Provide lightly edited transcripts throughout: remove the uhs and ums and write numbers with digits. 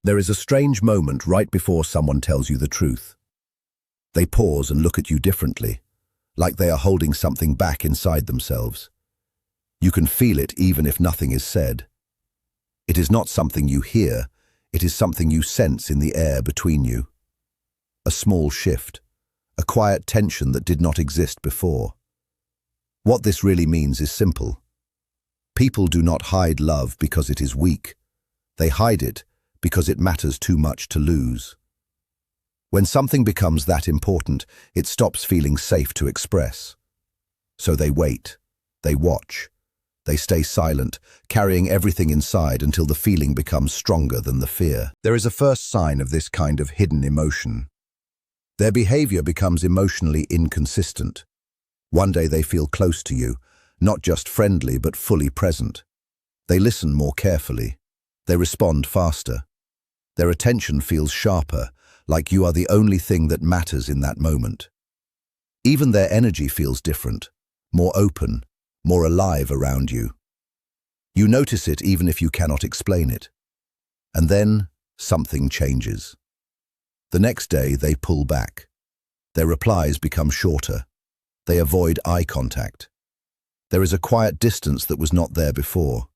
There is a strange moment right before someone tells you the truth. They pause and look at you differently, like they are holding something back inside themselves. You can feel it even if nothing is said. It is not something you hear, it is something you sense in the air between you. A small shift, a quiet tension that did not exist before. What this really means is simple. People do not hide love because it is weak. They hide it because it matters too much to lose. When something becomes that important, it stops feeling safe to express. So they wait, they watch, they stay silent, carrying everything inside until the feeling becomes stronger than the fear. There is a first sign of this kind of hidden emotion. Their behavior becomes emotionally inconsistent. One day they feel close to you, not just friendly but fully present. They listen more carefully. They respond faster. Their attention feels sharper, like you are the only thing that matters in that moment. Even their energy feels different, more open, more alive around you. You notice it even if you cannot explain it. And then something changes. The next day they pull back. Their replies become shorter. They avoid eye contact. There is a quiet distance that was not there before.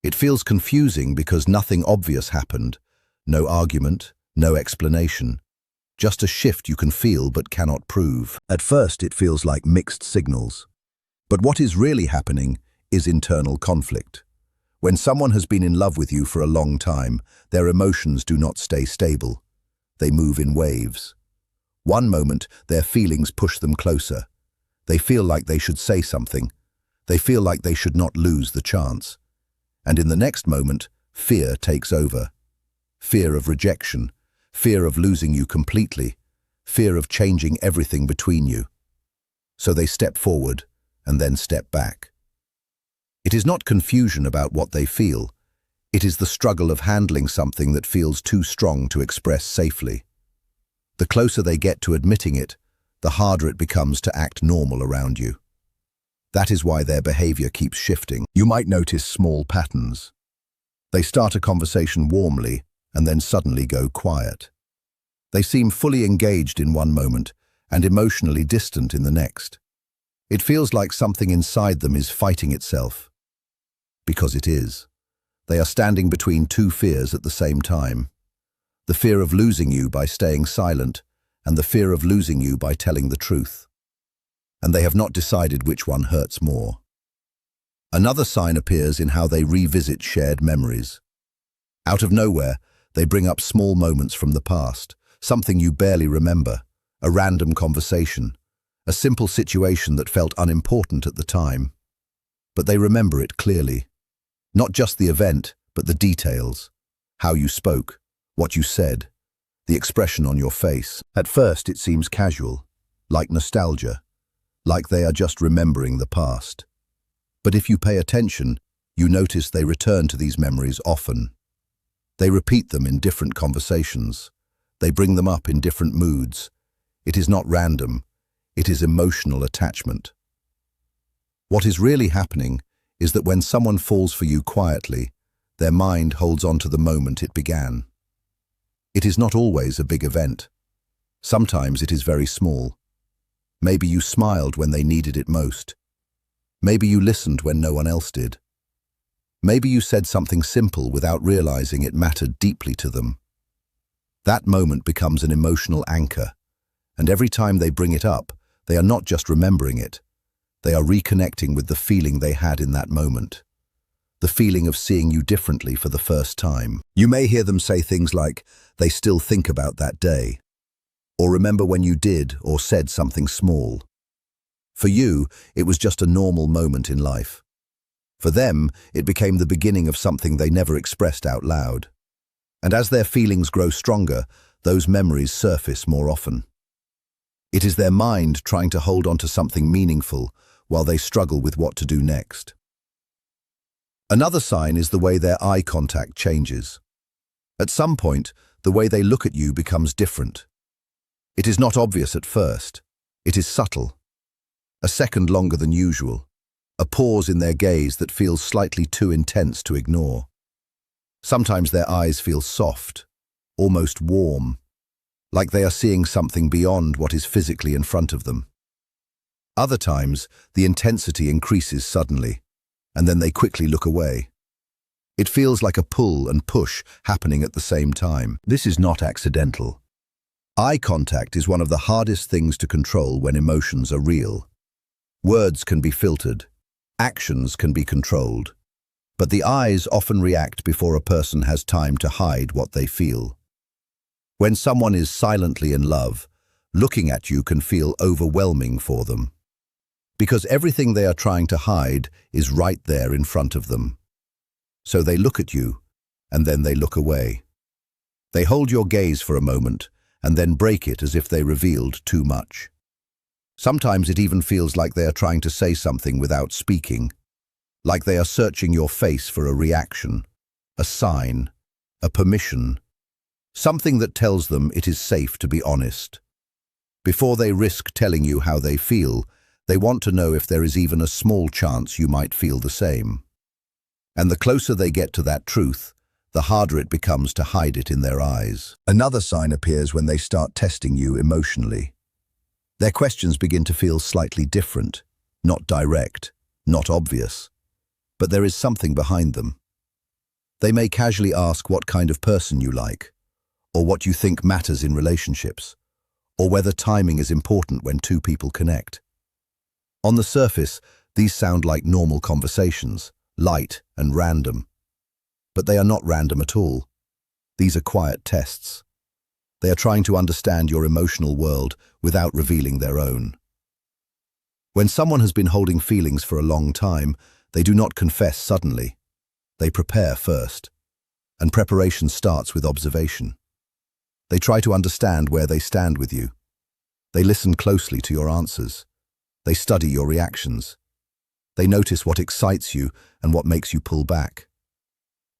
It feels confusing because nothing obvious happened. No argument, no explanation. Just a shift you can feel but cannot prove. At first it feels like mixed signals. But what is really happening is internal conflict. When someone has been in love with you for a long time, their emotions do not stay stable. They move in waves. One moment, their feelings push them closer. They feel like they should say something. They feel like they should not lose the chance. And in the next moment, fear takes over. Fear of rejection, fear of losing you completely, fear of changing everything between you. So they step forward and then step back. It is not confusion about what they feel. It is the struggle of handling something that feels too strong to express safely. The closer they get to admitting it, the harder it becomes to act normal around you. That is why their behavior keeps shifting. You might notice small patterns. They start a conversation warmly and then suddenly go quiet. They seem fully engaged in one moment and emotionally distant in the next. It feels like something inside them is fighting itself. Because it is. They are standing between two fears at the same time. The fear of losing you by staying silent and the fear of losing you by telling the truth. And they have not decided which one hurts more. Another sign appears in how they revisit shared memories. Out of nowhere, they bring up small moments from the past, something you barely remember, a random conversation, a simple situation that felt unimportant at the time. But they remember it clearly. Not just the event, but the details. How you spoke, what you said, the expression on your face. At first it seems casual, like nostalgia, like they are just remembering the past. But if you pay attention, you notice they return to these memories often. They repeat them in different conversations. They bring them up in different moods. It is not random. It is emotional attachment. What is really happening is that when someone falls for you quietly, their mind holds on to the moment it began. It is not always a big event. Sometimes it is very small. Maybe you smiled when they needed it most. Maybe you listened when no one else did. Maybe you said something simple without realizing it mattered deeply to them. That moment becomes an emotional anchor, and every time they bring it up, they are not just remembering it. They are reconnecting with the feeling they had in that moment. The feeling of seeing you differently for the first time. You may hear them say things like, "They still think about that day," or "Remember when you did or said something small." For you, it was just a normal moment in life. For them, it became the beginning of something they never expressed out loud. And as their feelings grow stronger, those memories surface more often. It is their mind trying to hold on to something meaningful while they struggle with what to do next. Another sign is the way their eye contact changes. At some point, the way they look at you becomes different. It is not obvious at first. It is subtle. A second longer than usual. A pause in their gaze that feels slightly too intense to ignore. Sometimes their eyes feel soft, almost warm, like they are seeing something beyond what is physically in front of them. Other times, the intensity increases suddenly, and then they quickly look away. It feels like a pull and push happening at the same time. This is not accidental. Eye contact is one of the hardest things to control when emotions are real. Words can be filtered, actions can be controlled, but the eyes often react before a person has time to hide what they feel. When someone is silently in love, looking at you can feel overwhelming for them, because everything they are trying to hide is right there in front of them. So they look at you, and then they look away. They hold your gaze for a moment, and then break it as if they revealed too much. Sometimes it even feels like they are trying to say something without speaking, like they are searching your face for a reaction, a sign, a permission, something that tells them it is safe to be honest. Before they risk telling you how they feel, they want to know if there is even a small chance you might feel the same. And the closer they get to that truth, the harder it becomes to hide it in their eyes. Another sign appears when they start testing you emotionally. Their questions begin to feel slightly different, not direct, not obvious, but there is something behind them. They may casually ask what kind of person you like, or what you think matters in relationships, or whether timing is important when two people connect. On the surface, these sound like normal conversations, light and random. But they are not random at all. These are quiet tests. They are trying to understand your emotional world without revealing their own. When someone has been holding feelings for a long time, they do not confess suddenly. They prepare first. And preparation starts with observation. They try to understand where they stand with you. They listen closely to your answers. They study your reactions. They notice what excites you and what makes you pull back.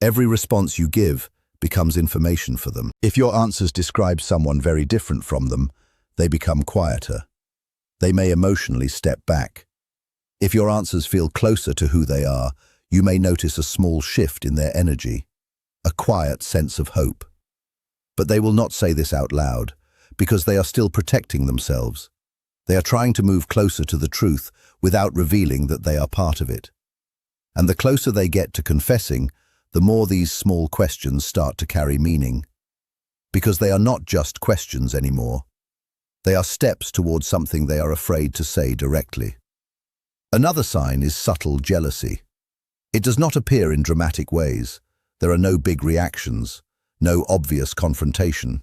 Every response you give becomes information for them. If your answers describe someone very different from them, they become quieter. They may emotionally step back. If your answers feel closer to who they are, you may notice a small shift in their energy, a quiet sense of hope. But they will not say this out loud, because they are still protecting themselves. They are trying to move closer to the truth without revealing that they are part of it. And the closer they get to confessing, the more these small questions start to carry meaning. Because they are not just questions anymore. They are steps towards something they are afraid to say directly. Another sign is subtle jealousy. It does not appear in dramatic ways. There are no big reactions, no obvious confrontation.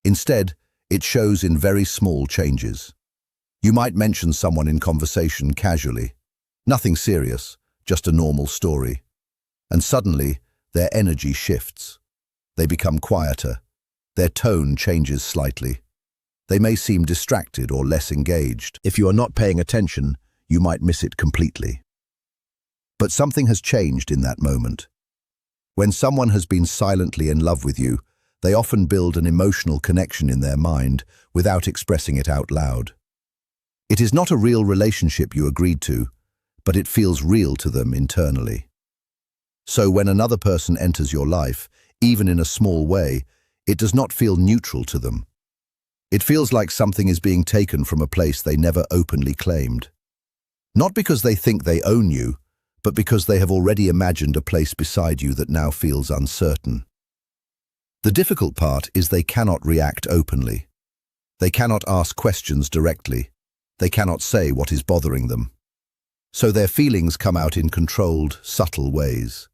Instead, it shows in very small changes. You might mention someone in conversation casually. Nothing serious, just a normal story. And suddenly, their energy shifts. They become quieter. Their tone changes slightly. They may seem distracted or less engaged. If you are not paying attention, you might miss it completely. But something has changed in that moment. When someone has been silently in love with you, they often build an emotional connection in their mind without expressing it out loud. It is not a real relationship you agreed to, but it feels real to them internally. So when another person enters your life, even in a small way, it does not feel neutral to them. It feels like something is being taken from a place they never openly claimed. Not because they think they own you, but because they have already imagined a place beside you that now feels uncertain. The difficult part is they cannot react openly. They cannot ask questions directly. They cannot say what is bothering them. So their feelings come out in controlled, subtle ways.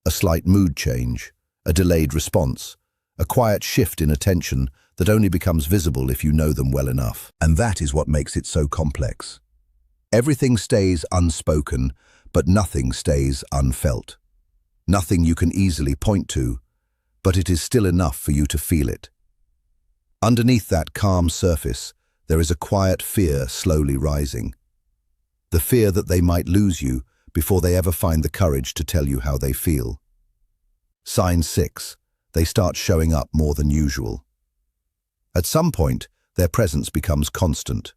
A slight mood change, a delayed response, a quiet shift in attention that only becomes visible if you know them well enough. And that is what makes it so complex. Everything stays unspoken, but nothing stays unfelt. Nothing you can easily point to, but it is still enough for you to feel it. Underneath that calm surface, there is a quiet fear slowly rising. The fear that they might lose you before they ever find the courage to tell you how they feel. Sign 6. They start showing up more than usual. At some point, their presence becomes constant.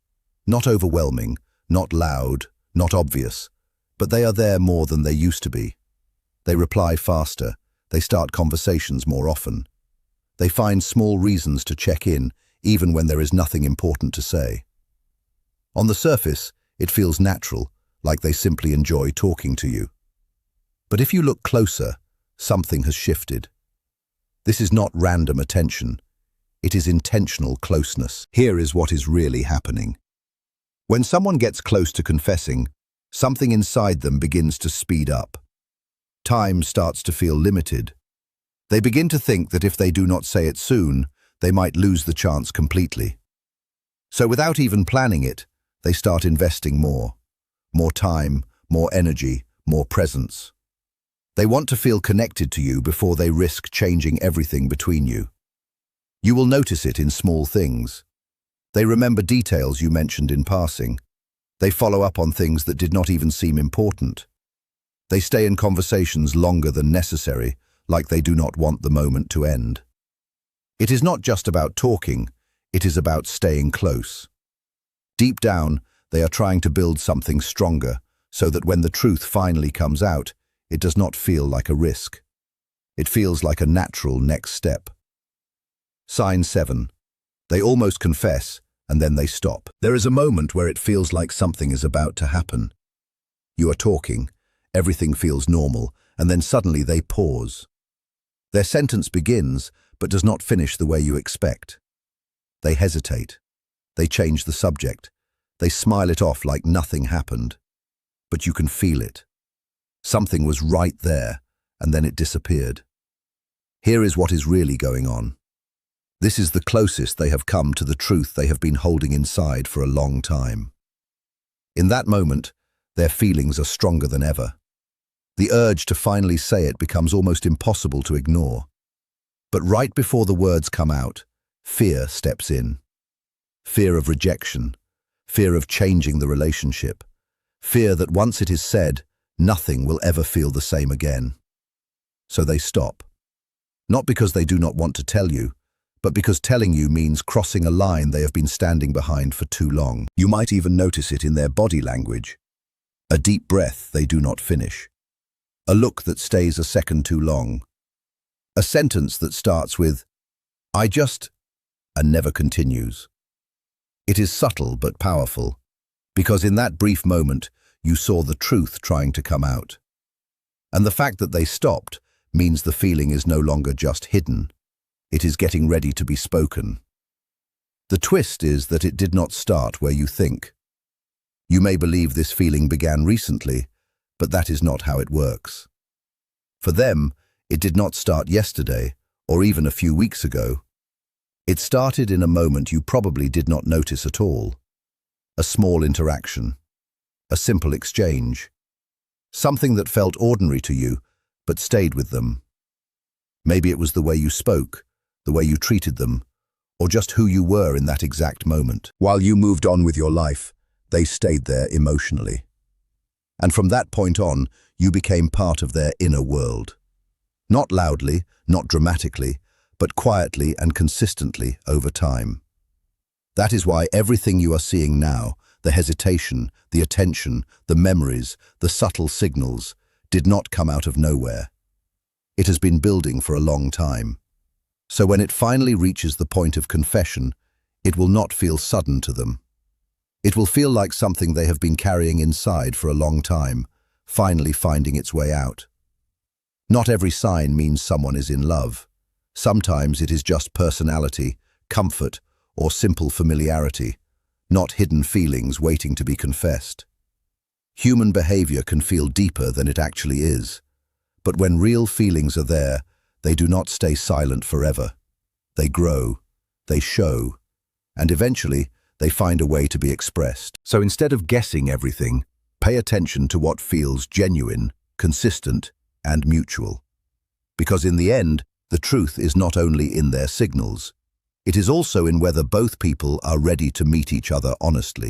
Not overwhelming, not loud, not obvious, but they are there more than they used to be. They reply faster. They start conversations more often. They find small reasons to check in, even when there is nothing important to say. On the surface, it feels natural, like they simply enjoy talking to you. But if you look closer, something has shifted. This is not random attention. It is intentional closeness. Here is what is really happening. When someone gets close to confessing, something inside them begins to speed up. Time starts to feel limited. They begin to think that if they do not say it soon, they might lose the chance completely. So without even planning it, they start investing more. More time, more energy, more presence. They want to feel connected to you before they risk changing everything between you. You will notice it in small things. They remember details you mentioned in passing. They follow up on things that did not even seem important. They stay in conversations longer than necessary, like they do not want the moment to end. It is not just about talking, it is about staying close. Deep down, they are trying to build something stronger, so that when the truth finally comes out, it does not feel like a risk. It feels like a natural next step. Sign 7. They almost confess, and then they stop. There is a moment where it feels like something is about to happen. You are talking, everything feels normal, and then suddenly they pause. Their sentence begins, but does not finish the way you expect. They hesitate. They change the subject. They smile it off like nothing happened. But you can feel it. Something was right there, and then it disappeared. Here is what is really going on. This is the closest they have come to the truth they have been holding inside for a long time. In that moment, their feelings are stronger than ever. The urge to finally say it becomes almost impossible to ignore. But right before the words come out, fear steps in. Fear of rejection, fear of changing the relationship, fear that once it is said, nothing will ever feel the same again. So they stop. Not because they do not want to tell you, but because telling you means crossing a line they have been standing behind for too long. You might even notice it in their body language. A deep breath they do not finish. A look that stays a second too long. A sentence that starts with, "I just," and never continues. It is subtle but powerful, because in that brief moment, you saw the truth trying to come out. And the fact that they stopped means the feeling is no longer just hidden. It is getting ready to be spoken. The twist is that it did not start where you think. You may believe this feeling began recently, but that is not how it works. For them, it did not start yesterday, or even a few weeks ago. It started in a moment you probably did not notice at all. A small interaction. A simple exchange. Something that felt ordinary to you, but stayed with them. Maybe it was the way you spoke, the way you treated them, or just who you were in that exact moment. While you moved on with your life, they stayed there emotionally. And from that point on, you became part of their inner world. Not loudly, not dramatically, but quietly and consistently over time. That is why everything you are seeing now, the hesitation, the attention, the memories, the subtle signals, did not come out of nowhere. It has been building for a long time. So when it finally reaches the point of confession, it will not feel sudden to them. It will feel like something they have been carrying inside for a long time, finally finding its way out. Not every sign means someone is in love. Sometimes it is just personality, comfort, or simple familiarity, not hidden feelings waiting to be confessed. Human behavior can feel deeper than it actually is. But when real feelings are there, they do not stay silent forever. They grow, they show, and eventually they find a way to be expressed. So instead of guessing everything, pay attention to what feels genuine, consistent, and mutual. Because in the end, the truth is not only in their signals, it is also in whether both people are ready to meet each other honestly.